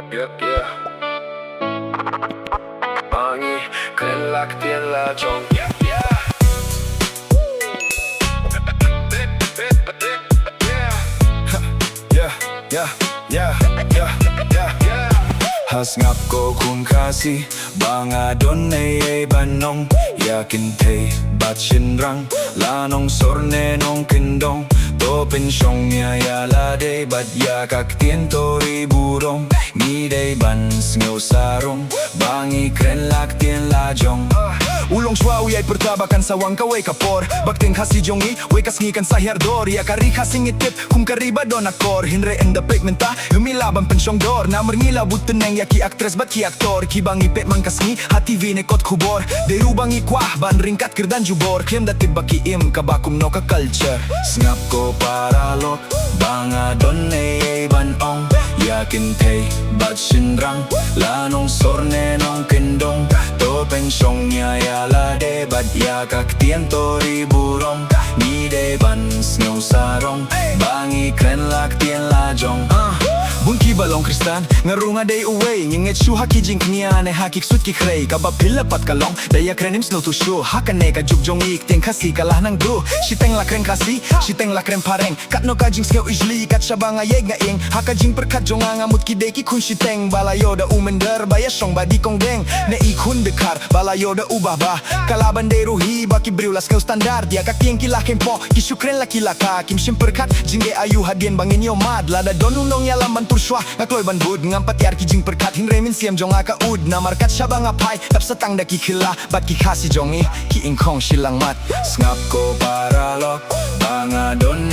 Yeah. Ngi Kren La Ktien Lajong. Yeah. Has ngap ko kun Khasi banga don ay banong yakin te bat shinrang lanong sorne nong kendong to pensyong ya la de bat ya Ktien tori burong ni de ban ngau sarong bangi Kren La Ktien Lajong. Ulong suawi ay pertabakan sawang kaway kapor Bakting Khasi jongi, way kasngikan sa herdor Ya kari Khasi ngitip, kung kariba don akor Hinre enda pigmenta, humilaban pensyong dor Na merngila buteneng ya ki aktres bat ki aktor Kibang ipet mang kasngi, hati vine kot kubor De rubang ikwah, ban ringkat kirdan jubor Klem datib baki im, kabakum no ka culture Snap ko paralot, banga don ban ong Yakin te, bat shinrang Lanong sorne nong kendong To pensyong ya la de bat ya Ktien tori burong Ni de ban ngau sarong Bangi Kren La Ktien Lajong. Bunki balong kristan ngarunga day away Nginget shu haki jing knia ne hakik sut ki krey Kabab pila pat kalong daya krenim snow to show Hakane ka jugjong Ktien Khasi kalah nang do Shiteng la Kren Khasi, shiteng la Kren pareng Kat no ka jing skeo ijli kat shabanga yeg nga ing Haka jing perkat jonga ngamut ki day ki kun shiteng Balayo da umender baya shong badi kong deng Ne ikun dekar balayo da ubah bah Kalaban day ruhi baki briulas kau standar Dia Ktien kilah kempo kishu Kren la kilaka Kim shim perkat jing de ayu hadien bangin yo mad Lada donunong ya lamban Shwa ngakloy ban bud ngampat yar ki jing perkat hin remin siam jong aka ud na markat syaba ngapai tap setang da ki khila bat ki Khasi jongi ki ingkong silang mat ngap ko paralok banga don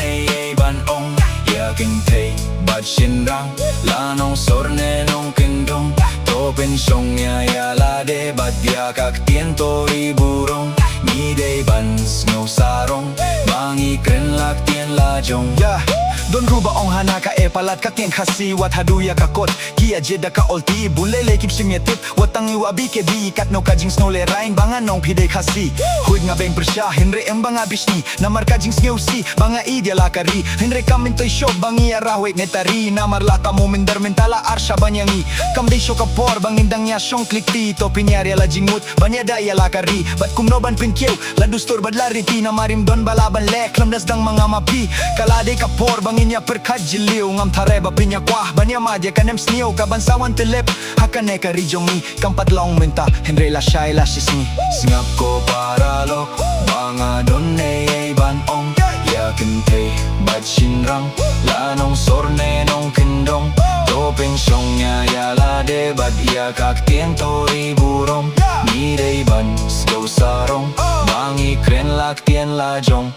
ban ong yakin te bat shinrang lanong sorne nong kendong to pensyong ya la de bat ya Ktien tori burong ni de ban ngau sarong bangi Kren La Ktien Lajong. Don ruba ong hana ka palat Ktien Khasi wat haduya ka kot Kia jeda ka olti bulele kip simyetip Watang iwa bike bi kat no kajing snole rain Banga nong pide Khasi Huid nga beng persya hinre banga bisni Namar kajing sneusi banga idya lakari Hinre kamintoy show bangi arahwek netari Namar lata mo minder mentala arsya banyangi Kamday show kapor bangindang ya syong klikti To pinyari ala jingmut banya daya lakari Bat kumnoban pinkyew ladustor badlariti Namarim don balaban lek lamdas dang mga mapi Kalade kapor Banginya perkat jiliw ngam tareba pinya kwah Banya madya kanem sniyo kabansawan telep Hakane ka rijongi kampat long menta Henry la shy la sisni Ngap ko paralok banga don ban ong Yakin te bat shinrang lanong sorne nong kendong To pensyong ya la de bat ya Ktien tori burong Ni de ban skau sarong Bangi Kren La Ktien Lajong.